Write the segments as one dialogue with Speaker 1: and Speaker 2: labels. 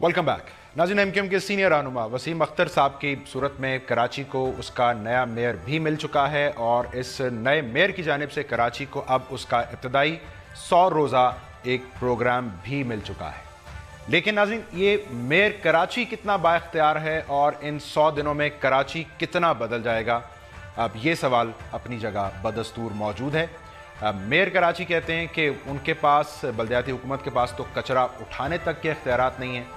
Speaker 1: Welcome back नाज़रीन। MQM के senior रहनुमा वसीम अख्तर साहब की सूरत में कराची को उसका नया मेयर भी मिल चुका है और इस नए मेयर की जानिब से कराची को अब उसका इब्तदाई 100 रोज़ा एक प्रोग्राम भी मिल चुका है। लेकिन नाज़रीन, ये मेयर कराची कितना बाइख्तियार है और इन 100 दिनों में कराची कितना बदल जाएगा, अब ये सवाल अपनी जगह बदस्तूर मौजूद है। मेयर कराची कहते हैं कि उनके पास, बल्दियाती हुकूमत के पास तो कचरा उठाने तक के इख्तियारात नहीं हैं।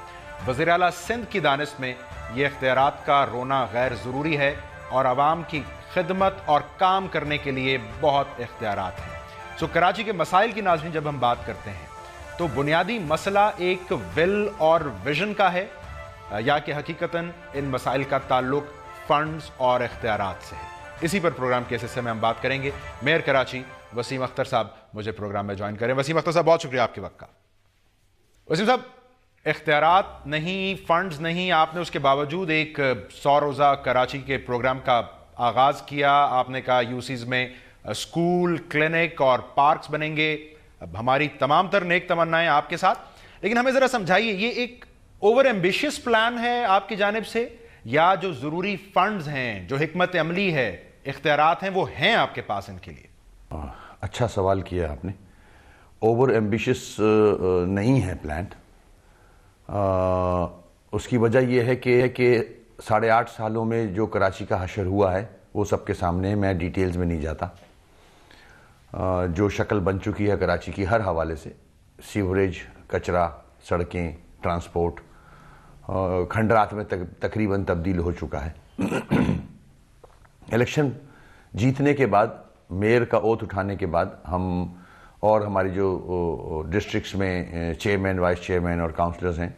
Speaker 1: वज़ीर आला सिंध की दानिश में ये इख्तियारात का रोना गैर ज़रूरी है और आवाम की खिदमत और काम करने के लिए बहुत इख्तियारात हैं। सो कराची के मसाइल की नाज़रीन जब हम बात करते हैं तो बुनियादी मसला एक विल और विजन का है या कि हकीकतन इन मसाइल का ताल्लुक फंड्स और इख्तियारात से है। इसी पर प्रोग्राम के इस हिस्से में हम बात करेंगे। मेयर कराची वसीम अख्तर साहब मुझे प्रोग्राम में ज्वाइन करें। वसीम अख्तर साहब, बहुत शुक्रिया आपके वक्त का। वसीम साहब, इख्तियारात नहीं, फंड्स नहीं, आपने उसके बावजूद एक 100 रोज़ा कराची के प्रोग्राम का आगाज़ किया। आपने कहा यूसीज में स्कूल, क्लिनिक और पार्क्स बनेंगे। अब हमारी तमाम तर नेक तमन्नाएं आपके साथ, लेकिन हमें ज़रा समझाइए, ये एक ओवर एम्बिशियस प्लान है आपकी जानिब से या जो ज़रूरी फंड्स हैं, जो हिकमत अमली है, इख्तियारात हैं, वो हैं आपके पास इनके लिए?
Speaker 2: अच्छा सवाल किया आपने। ओवर एम्बिशियस नहीं है प्लान। उसकी वजह यह है कि 8.5 सालों में जो कराची का हशर हुआ है वो सबके सामने है। मैं डिटेल्स में नहीं जाता। जो शक्ल बन चुकी है कराची की हर हवाले से, सीवरेज, कचरा, सड़कें, ट्रांसपोर्ट खंडरात में तकरीबन तब्दील हो चुका है। इलेक्शन जीतने के बाद, मेयर का ओथ उठाने के बाद, हम और हमारी जो डिस्ट्रिक्ट्स में चेयरमैन, वाइस चेयरमैन और काउंसलर्स हैं,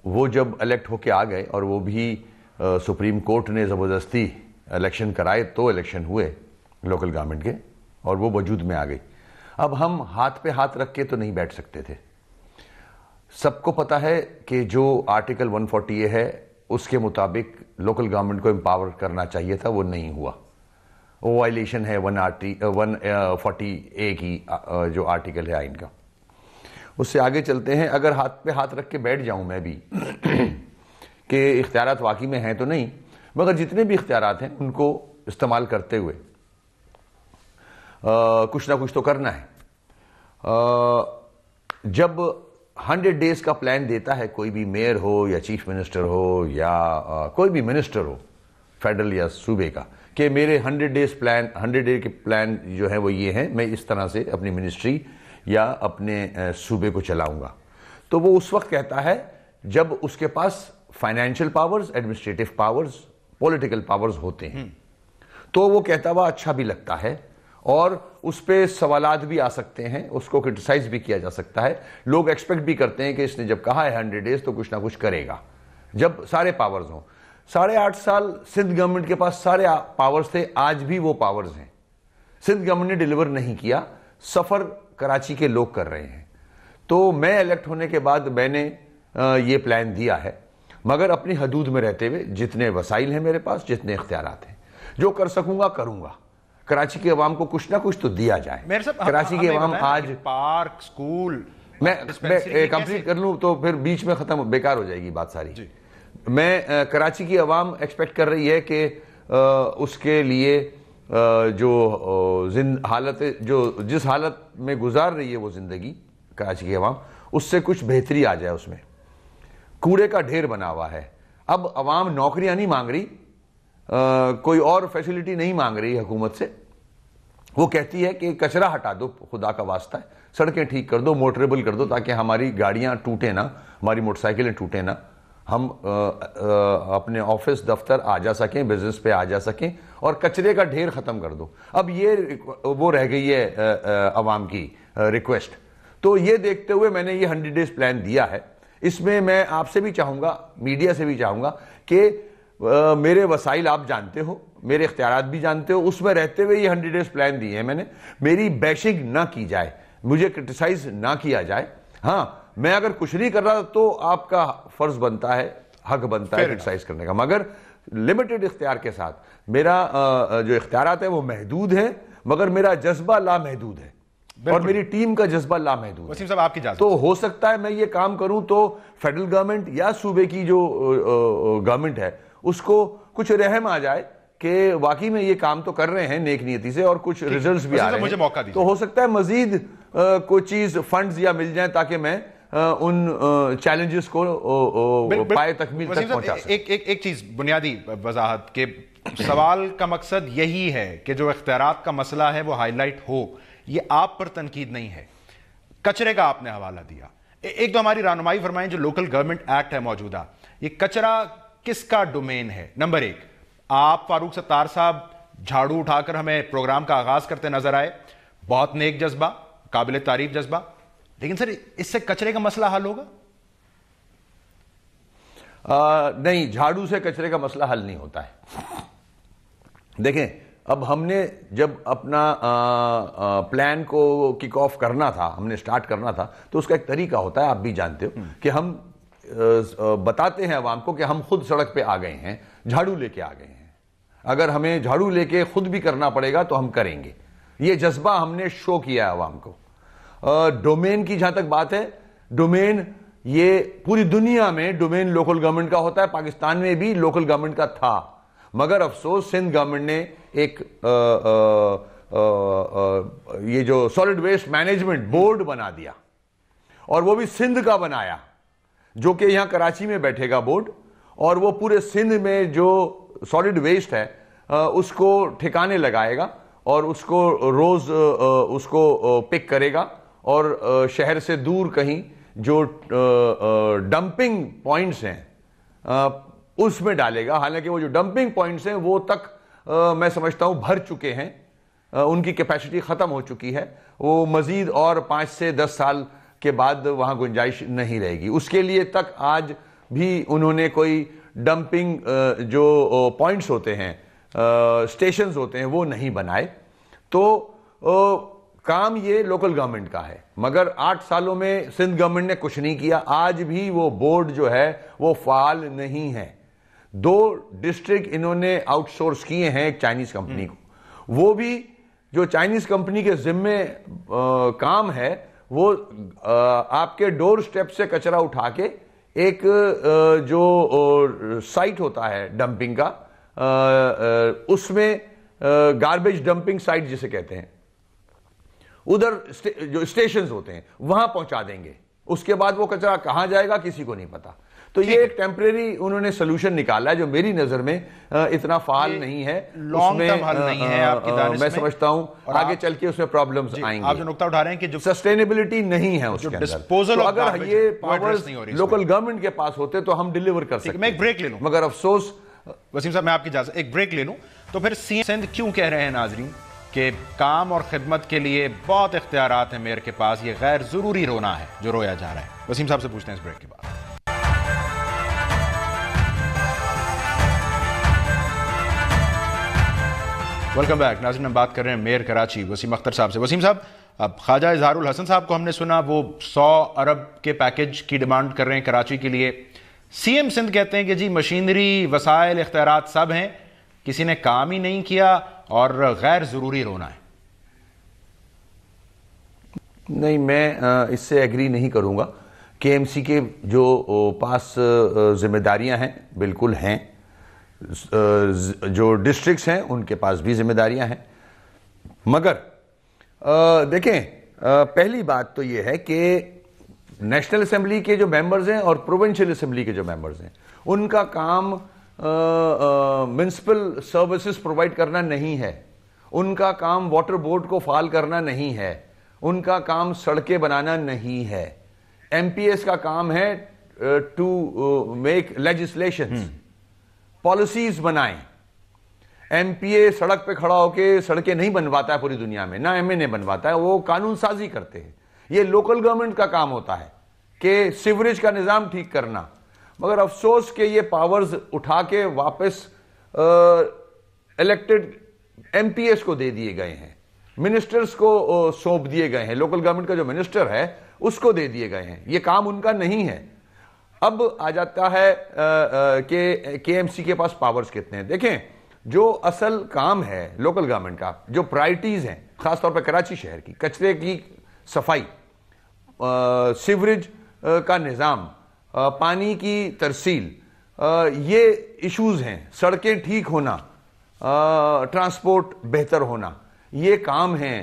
Speaker 2: वो जब इलेक्ट होके आ गए और वो भी सुप्रीम कोर्ट ने ज़बरदस्ती इलेक्शन कराए तो इलेक्शन हुए लोकल गवर्नमेंट के, और वो वजूद में आ गई। अब हम हाथ पे हाथ रख के तो नहीं बैठ सकते थे। सबको पता है कि जो आर्टिकल 140A है उसके मुताबिक लोकल गवर्नमेंट को एम्पावर करना चाहिए था, वो नहीं हुआ। वो वायलेशन है 140A की जो आर्टिकल है आइन का। उससे आगे चलते हैं। अगर हाथ पे हाथ रख के बैठ जाऊं मैं भी कि इख्तियारात वाकई में हैं तो नहीं, मगर जितने भी इख्तियारात हैं उनको इस्तेमाल करते हुए कुछ ना कुछ तो करना है। जब 100 डेज का प्लान देता है कोई भी मेयर हो या चीफ मिनिस्टर हो या कोई भी मिनिस्टर हो फेडरल या सूबे का, कि मेरे 100 डे के प्लान जो है वो ये हैं, मैं इस तरह से अपनी मिनिस्ट्री या अपने सूबे को चलाऊंगा, तो वो उस वक्त कहता है जब उसके पास financial powers, administrative powers, political powers होते हैं। तो वो कहता हुआ अच्छा भी लगता है और उस पर सवालात भी आ सकते हैं, उसको क्रिटिसाइज भी किया जा सकता है। लोग एक्सपेक्ट भी करते हैं कि इसने जब कहा है 100 डेज तो कुछ ना कुछ करेगा, जब सारे पावर्स हों। 8.5 साल सिंध गवर्नमेंट के पास सारे पावर्स थे, आज भी वो पावर्स हैं। सिंध गवर्नमेंट ने डिलीवर नहीं किया, सफर कराची के लोग कर रहे हैं। तो मैं इलेक्ट होने के बाद मैंने ये प्लान दिया है, मगर अपनी हदूद में रहते हुए, जितने वसाइल हैं मेरे पास, जितने इख्तियारात हैं, जो कर सकूंगा करूंगा। कराची के अवाम को कुछ ना कुछ तो दिया जाए। कराची के अवाम आज
Speaker 1: पार्क, स्कूल,
Speaker 2: मैं कंप्लीट कर लूं तो फिर बीच में खत्म, बेकार हो जाएगी बात सारी। मैं कराची की अवाम एक्सपेक्ट कर रही है कि उसके लिए जिस हालत में गुजार रही है वो जिंदगी कराची की अवाम, उससे कुछ बेहतरी आ जाए। उसमें कूड़े का ढेर बना हुआ है। अब अवाम नौकरियां नहीं मांग रही, कोई और फैसिलिटी नहीं मांग रही हुकूमत से। वो कहती है कि कचरा हटा दो, खुदा का वास्ता है, सड़कें ठीक कर दो, मोटरेबल कर दो, ताकि हमारी गाड़ियां टूटे ना, हमारी मोटरसाइकिलें टूटे ना, हम अपने ऑफिस दफ्तर आ जा सकें, बिजनेस पे आ जा सकें, और कचरे का ढेर खत्म कर दो। अब ये वो रह गई है अवाम की रिक्वेस्ट। तो ये देखते हुए मैंने ये 100 डेज प्लान दिया है। इसमें मैं आपसे भी चाहूंगा, मीडिया से भी चाहूंगा कि मेरे वसाइल आप जानते हो, मेरे इख्तियारात भी जानते हो, उसमें रहते हुए ये 100 डेज प्लान दिए हैं मैंने। मेरी बैशिंग ना की जाए, मुझे क्रिटिसाइज ना किया जाए। हाँ, मैं अगर कुछ नहीं कर रहा तो आपका फर्ज बनता है, हक बनता है क्रिटिसाइज करने का, मगर लिमिटेड इख्तियार के साथ। मेरा जो इख्तियारात है वो महदूद है, मगर मेरा जज्बा लामहदूद है। और मेरी टीम का जज्बा लामहदूद है।
Speaker 1: वसीम साहब आपकी इजाजत।
Speaker 2: तो हो सकता है मैं ये काम करूं तो फेडरल गवर्नमेंट या सूबे की जो गवर्नमेंट है उसको कुछ रहम आ जाए कि वाकई में ये काम तो कर रहे हैं नेक नीयती से और कुछ रिजल्ट्स भी आ रहे हैं।
Speaker 1: मुझे मौका दीजिए।
Speaker 2: तो हो सकता है मजीद कोई चीज फंड्स या मिल जाए ताकि मैं उन चैलेंजेस को पाए तकमील तक पहुंचा सकूं।
Speaker 1: एक चीज बुनियादी वजाहत के सवाल का मकसद यही है कि जो इख्तियारात का मसला है वो हाईलाइट हो। ये आप पर तनकीद नहीं है। कचरे का आपने हवाला दिया, एक तो हमारी रहनुमाई फरमाएं जो लोकल गवर्नमेंट एक्ट है मौजूदा, ये कचरा किसका डोमेन है? नंबर एक, आप फारूक सत्तार साहब झाड़ू उठाकर हमें प्रोग्राम का आगाज करते नजर आए, बहुत नेक जज्बा, काबिल तारीफ जज्बा, लेकिन सर इससे कचरे का मसला हल होगा?
Speaker 2: नहीं, झाड़ू से कचरे का मसला हल नहीं होता है। देखें, अब हमने जब अपना प्लान को किक ऑफ करना था, हमने स्टार्ट करना था, तो उसका एक तरीका होता है, आप भी जानते हो, कि हम बताते हैं अवाम को कि हम खुद सड़क पे आ गए हैं, झाड़ू लेके आ गए हैं। अगर हमें झाड़ू लेके खुद भी करना पड़ेगा तो हम करेंगे। ये जज्बा हमने शो किया है अवाम को। डोमेन की जहां तक बात है, डोमेन ये पूरी दुनिया में डोमेन लोकल गवर्नमेंट का होता है, पाकिस्तान में भी लोकल गवर्नमेंट का था, मगर अफसोस सिंध गवर्नमेंट ने एक ये जो सॉलिड वेस्ट मैनेजमेंट बोर्ड बना दिया, और वो भी सिंध का बनाया, जो कि यहां कराची में बैठेगा बोर्ड, और वो पूरे सिंध में जो सॉलिड वेस्ट है उसको ठिकाने लगाएगा और उसको रोज उसको पिक करेगा और शहर से दूर कहीं जो डंपिंग पॉइंट्स हैं उसमें डालेगा। हालांकि वो जो डंपिंग पॉइंट्स हैं वो तक मैं समझता हूं भर चुके हैं, उनकी कैपेसिटी खत्म हो चुकी है। वो मजीद और 5 से 10 साल के बाद वहां गुंजाइश नहीं रहेगी। उसके लिए तक आज भी उन्होंने कोई डंपिंग जो पॉइंट्स होते हैं, स्टेशंस होते हैं, वो नहीं बनाए। तो काम ये लोकल गवर्नमेंट का है, मगर 8 सालों में सिंध गवर्नमेंट ने कुछ नहीं किया। आज भी वो बोर्ड जो है वो फाल नहीं है। 2 डिस्ट्रिक्ट इन्होंने आउटसोर्स किए हैं एक चाइनीज कंपनी को, वो भी जो चाइनीज कंपनी के जिम्मे काम है वो आपके डोर स्टेप से कचरा उठा के एक जो साइट होता है डंपिंग का, उसमें गार्बेज डंपिंग साइट जिसे कहते हैं, उधर जो स्टेशंस होते हैं वहां पहुंचा देंगे। उसके बाद वो कचरा कहां जाएगा किसी को नहीं पता। तो ये एक टेम्परेरी उन्होंने सोल्यूशन निकाला है जो मेरी नजर में इतना फाल नहीं है,
Speaker 1: लॉन्ग टर्म हल नहीं है आपकी दानिश
Speaker 2: मैं
Speaker 1: में।
Speaker 2: समझता हूं आगे चल के उसमें प्रॉब्लम्स आएंगी।
Speaker 1: आप जो नुकता उठा रहे हैं कि जो
Speaker 2: सस्टेनेबिलिटी नहीं है उसके अंदर,
Speaker 1: डिस्पोजल
Speaker 2: तो
Speaker 1: ऑफ
Speaker 2: अगर
Speaker 1: गार्बेज
Speaker 2: ये
Speaker 1: वो एड्रेस
Speaker 2: पावर्स
Speaker 1: नहीं हो रही
Speaker 2: लोकल गवर्नमेंट के पास होते तो हम डिलीवर कर सकते।
Speaker 1: मैं एक ब्रेक ले लूं,
Speaker 2: मगर अफसोस
Speaker 1: वसीम साहब मैं आपकी इजाजत, एक ब्रेक ले लूं। तो फिर सीएम सिंध क्यों कह रहे हैं नाजरीन कि काम और खिदमत के लिए बहुत इख्तियारात हैं मेयर के पास, ये गैर जरूरी रोना है जो रोया जा रहा है? वसीम साहब से पूछते हैं इस ब्रेक के बाद। वेलकम बैक नाज़रीन, हम बात कर रहे हैं मेयर कराची वसीम अख्तर साहब से। वसीम साहब, अब ख्वाजा इजहारुल हसन साहब को हमने सुना वो 100 अरब के पैकेज की डिमांड कर रहे हैं कराची के लिए। सीएम सिंध कहते हैं कि जी मशीनरी, वसाइल, इख्तियारात सब हैं, किसी ने काम ही नहीं किया और गैर जरूरी रोना है।
Speaker 2: नहीं, मैं इससे एग्री नहीं करूंगा। केएमसी के जो पास जिम्मेदारियां हैं बिल्कुल हैं, जो डिस्ट्रिक्ट्स हैं उनके पास भी जिम्मेदारियां हैं, मगर देखें, पहली बात तो यह है कि नेशनल असेंबली के जो मेंबर्स हैं और प्रोविंशियल असेंबली के जो मेंबर्स हैं उनका काम म्युनिसिपल सर्विसेज प्रोवाइड करना नहीं है, उनका काम वाटर बोर्ड को फाल करना नहीं है, उनका काम सड़कें बनाना नहीं है। एमपीएस का काम है टू मेक लेजिस्लेशंस, पॉलिसीज बनाएं। एमपीए सड़क पे खड़ा होकर सड़कें नहीं बनवाता है पूरी दुनिया में, ना एमएनए बनवाता है, वो कानून साजी करते हैं। ये लोकल गवर्नमेंट का काम होता है कि सीवरेज का निजाम ठीक करना, मगर अफसोस के ये पावर्स उठा के वापस इलेक्टेड एमपीएस को दे दिए गए हैं, मिनिस्टर्स को सौंप दिए गए हैं, लोकल गवर्नमेंट का जो मिनिस्टर है उसको दे दिए गए हैं। ये काम उनका नहीं है। अब आ जाता है कि केएमसी के पास पावर्स कितने हैं। देखें, जो असल काम है लोकल गवर्नमेंट का, जो प्रायोरिटीज हैं, खासतौर पर कराची शहर की, कचरे की सफाई, सीवरेज का निज़ाम, पानी की तरसील, ये इश्यूज हैं, सड़कें ठीक होना, ट्रांसपोर्ट बेहतर होना, ये काम है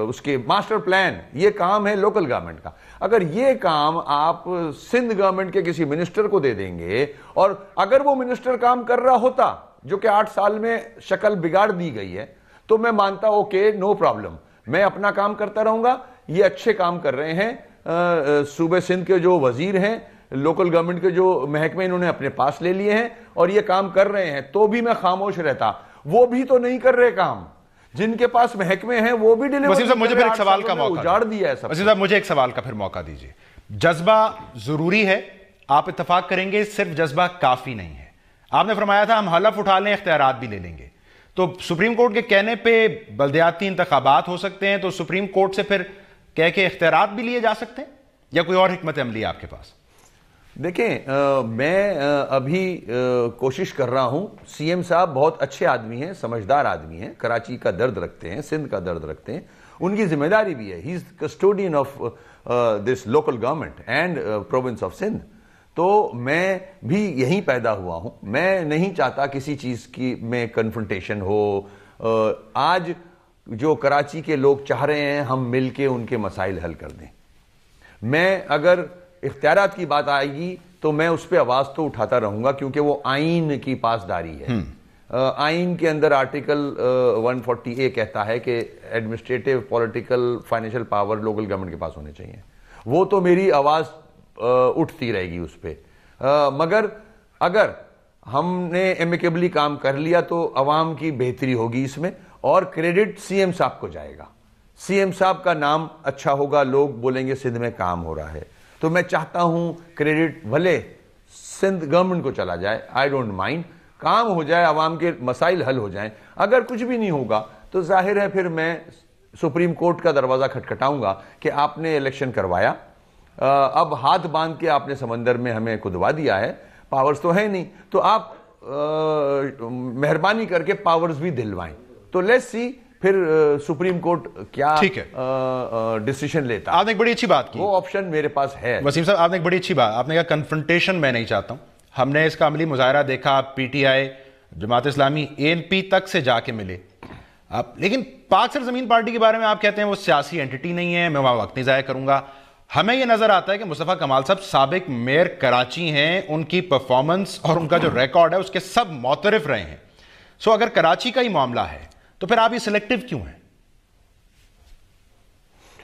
Speaker 2: उसके मास्टर प्लान, ये काम है लोकल गवर्नमेंट का। अगर ये काम आप सिंध गवर्नमेंट के किसी मिनिस्टर को दे देंगे, और अगर वो मिनिस्टर काम कर रहा होता, जो कि 8 साल में शक्ल बिगाड़ दी गई है, तो मैं मानता ओके नो प्रॉब्लम, मैं अपना काम करता रहूंगा। ये अच्छे काम कर रहे हैं, सूबे सिंध के जो वजीर हैं, लोकल गवर्नमेंट के जो महकमे इन्होंने अपने पास ले लिए हैं और ये काम कर रहे हैं, तो भी मैं खामोश रहता। वो भी तो नहीं कर रहे काम, जिनके पास महकमे हैं वो भी डिलीवर।
Speaker 1: वसीम साहब, मुझे फिर एक सवाल का मौका
Speaker 2: उजाड़ दिया है सब।
Speaker 1: वसीम साहब, मुझे एक सवाल का फिर मौका दीजिए। जज्बा जरूरी है, आप इत्तेफाक करेंगे, सिर्फ जज्बा काफी नहीं है। आपने फरमाया था हम हलफ उठा लें, इख्तियारात भी ले लेंगे। तो सुप्रीम कोर्ट के कहने पे बल्दियाती इंतखाबात हो सकते हैं, तो सुप्रीम कोर्ट से फिर कह के इख्तियारात भी लिए जा सकते हैं, या कोई और हिकमत अमली है आपके पास?
Speaker 2: देखें, मैं अभी कोशिश कर रहा हूं। सीएम साहब बहुत अच्छे आदमी हैं, समझदार आदमी हैं, कराची का दर्द रखते हैं, सिंध का दर्द रखते हैं, उनकी जिम्मेदारी भी है। He is custodian of this local government and province of Sindh. तो मैं भी यहीं पैदा हुआ हूं, मैं नहीं चाहता किसी चीज की में कन्फ्रंटेशन हो। आज जो कराची के लोग चाह रहे हैं हम मिलके उनके मसाइल हल कर दें। मैं अगर इख्तियारात की बात आएगी तो मैं उस पर आवाज तो उठाता रहूंगा, क्योंकि वो आइन की पासदारी है। आइन के अंदर आर्टिकल 140A कहता है कि administrative, political, financial power local government के पास होने चाहिए। वो तो मेरी आवाज उठती रहेगी उस पर। मगर अगर हमने एमिकेबली काम कर लिया तो अवाम की बेहतरी होगी इसमें, और क्रेडिट सीएम साहब को जाएगा। सीएम साहब का नाम अच्छा होगा, लोग बोलेंगे सिंध में काम हो रहा है। तो मैं चाहता हूं क्रेडिट भले सिंध गवर्नमेंट को चला जाए, आई डोंट माइंड, काम हो जाए, आवाम के मसाइल हल हो जाएं। अगर कुछ भी नहीं होगा तो जाहिर है फिर मैं सुप्रीम कोर्ट का दरवाजा खटखटाऊंगा कि आपने इलेक्शन करवाया, अब हाथ बांध के आपने समंदर में हमें कुदवा दिया है, पावर्स तो है नहीं, तो आप मेहरबानी करके पावर्स भी दिलवाएं। तो लेट्स सी फिर सुप्रीम कोर्ट क्या डिसीजन लेता।
Speaker 1: आपने एक बड़ी अच्छी बात की,
Speaker 2: वो ऑप्शन मेरे पास है।
Speaker 1: वसीम साहब, आपने एक बड़ी अच्छी बात, आपने कहा कन्फ्रंटेशन मैं नहीं चाहता हूं। हमने इसका अमली मुजाहरा देखा, पीटीआई, जमात इस्लामी, एएनपी तक से जाके मिले आप, लेकिन पाक सरजमीन पार्टी के बारे में आप कहते हैं वो सियासी एंटिटी नहीं है, मैं वहां वक्त नहीं ज़ाया करूंगा। हमें यह नजर आता है कि मुस्तफा कमाल साहब साबिक मेयर कराची हैं, उनकी परफॉर्मेंस और उनका जो रिकॉर्ड है उसके सब मोतरफ रहे हैं। सो अगर कराची का ही मामला है तो फिर आप ये सिलेक्टिव क्यों हैं?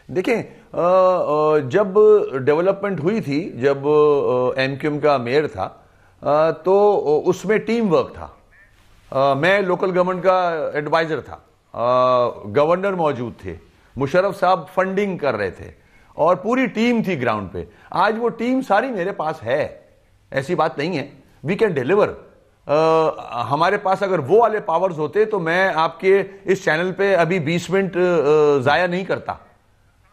Speaker 2: देखें, जब डेवलपमेंट हुई थी, जब एमक्यूएम का मेयर था, तो उसमें टीम वर्क था। मैं लोकल गवर्नमेंट का एडवाइजर था, गवर्नर मौजूद थे, मुशर्रफ साहब फंडिंग कर रहे थे, और पूरी टीम थी ग्राउंड पे। आज वो टीम सारी मेरे पास है, ऐसी बात नहीं है, वी कैन डिलीवर। हमारे पास अगर वो वाले पावर्स होते तो मैं आपके इस चैनल पे अभी 20 मिनट जाया नहीं करता,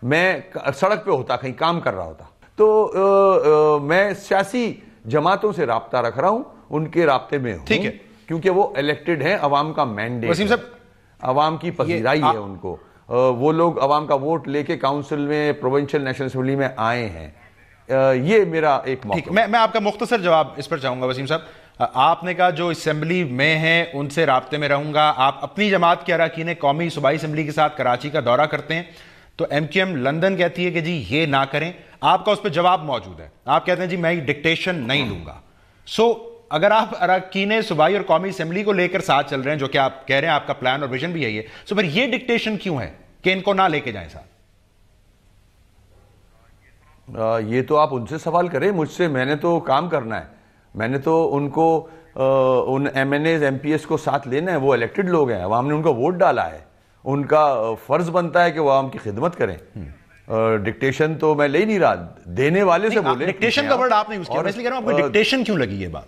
Speaker 2: मैं सड़क पे होता, कहीं काम कर रहा होता। तो मैं सियासी जमातों से राब्ता रख रहा हूं, उनके राब्ते में हूं,
Speaker 1: ठीक है,
Speaker 2: क्योंकि वो इलेक्टेड हैं, अवाम का मैंडेट,
Speaker 1: वसीम साहब,
Speaker 2: अवाम की पजीराई है उनको। वो लोग अवाम का वोट लेके काउंसिल में, प्रोविंशियल नेशनल असेंबली में आए हैं। ये मेरा एक मौका।
Speaker 1: मैं आपका मुख्तसर जवाब इस पर चाहूंगा। वसीम साहब, आपने कहा जो असेंबली में हैं उनसे राब्ते में रहूंगा। आप अपनी जमात के अरकान कौमी सूबाई असेंबली के साथ कराची का दौरा करते हैं, तो एमक्यूएम लंदन कहती है कि जी ये ना करें, आपका उस पर जवाब मौजूद है, आप कहते हैं जी मैं डिक्टेशन नहीं लूंगा। सो अगर आप अरकान सूबाई और कौमी असेंबली को लेकर साथ चल रहे हैं, जो कि आप कह रहे हैं आपका प्लान और विजन भी यही है, तो फिर ये डिक्टेशन क्यों है कि इनको ना लेके जाएं साथ?
Speaker 2: ये तो आप उनसे सवाल करें, मुझसे मैंने तो काम करना है, मैंने तो उनको उन एमएनएज एमपीएस को साथ लेना है। वो इलेक्टेड लोग हैं, अवाम ने उनको वोट डाला है, उनका फर्ज बनता है कि वो आवाम की खिदमत करें। डिक्टेशन तो मैं ले ही नहीं रहा, देने वाले से बोले।
Speaker 1: डिक्टेशन का वर्ड आपने यूज किया, मैं इसलिए कह रहा हूं आपको डिक्टेशन क्यों लगी ये बात?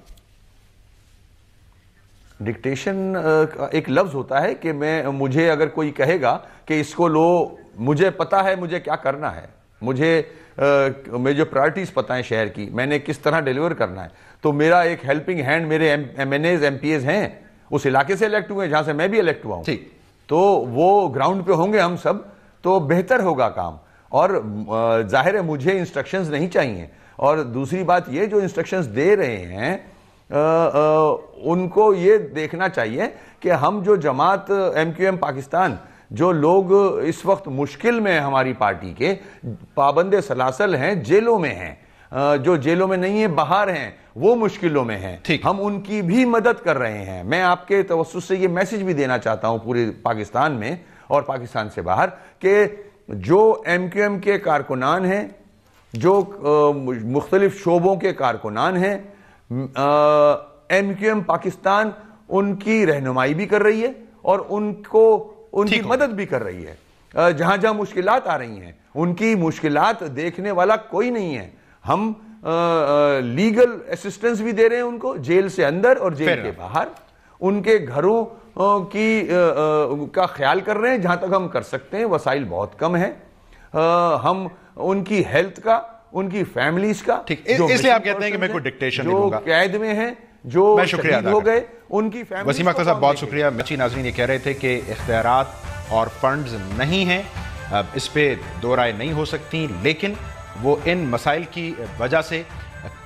Speaker 2: डिक्टेशन एक लफ्ज होता है कि मुझे अगर कोई कहेगा कि इसको लो, मुझे पता है मुझे क्या करना है, मुझे जो प्रायोरिटीज पता है शहर की, मैंने किस तरह डिलीवर करना है, तो मेरा एक हेल्पिंग हैंड मेरे एमएनएज एमपीएस हैं, उस इलाके से इलेक्ट हुए जहां से मैं भी इलेक्ट हुआ हूं।
Speaker 1: ठीक,
Speaker 2: तो वो ग्राउंड पे होंगे हम सब, तो बेहतर होगा काम। और जाहिर है मुझे इंस्ट्रक्शंस नहीं चाहिए, और दूसरी बात ये, जो इंस्ट्रक्शंस दे रहे हैं उनको ये देखना चाहिए कि हम जो जमात MQM पाकिस्तान, जो लोग इस वक्त मुश्किल में हमारी पार्टी के पाबंदे सलासल हैं, जेलों में हैं, जो जेलों में नहीं है बाहर हैं, वो मुश्किलों में हैं, हम उनकी भी मदद कर रहे हैं। मैं आपके तवस्सुस से ये मैसेज भी देना चाहता हूं पूरे पाकिस्तान में और पाकिस्तान से बाहर, कि जो MQM के कारकुनान हैं, जो मुख्तलिफ शोबों के कारकुनान हैं, MQM पाकिस्तान उनकी रहनुमाई भी कर रही है और उनकी मदद भी कर रही है। जहां जहां मुश्किलात आ रही हैं, उनकी मुश्किलात देखने वाला कोई नहीं है। हम लीगल असिस्टेंस भी दे रहे हैं उनको, जेल से अंदर और जेल के बाहर, उनके घरों का ख्याल कर रहे हैं जहां तक हम कर सकते हैं। वसाइल बहुत कम है। हम उनकी हेल्थ का, उनकी फैमिलीज का,
Speaker 1: इसलिए आप कहते हैं कि मैं कोई डिक्टेशन नहीं दूंगा,
Speaker 2: जो कैद में हैं, जो शहीद हो गए, उनकी फैमिली।
Speaker 1: वसीम अख्तर साहब बहुत शुक्रिया। मची नाज़रीन ये कह रहे थे कि इख्तियारात और फंड्स नहीं हैं, इस पे दो राय नहीं हो सकती, लेकिन वो इन मसाइल की वजह से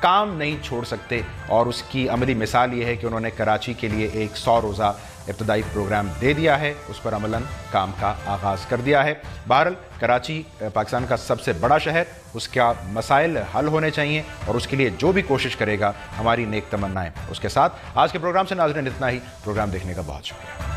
Speaker 1: काम नहीं छोड़ सकते, और उसकी अमली मिसाल ये है कि उन्होंने कराची के लिए एक 100 रोज़ा इब्तदाई प्रोग्राम दे दिया है, उस पर अमलन काम का आगाज़ कर दिया है। बहरहाल कराची पाकिस्तान का सबसे बड़ा शहर, उसका मसाइल हल होने चाहिए, और उसके लिए जो भी कोशिश करेगा हमारी नेक तमन्नाएं उसके साथ। आज के प्रोग्राम से नाज़रीन इतना ही। प्रोग्राम देखने का बहुत शुक्रिया।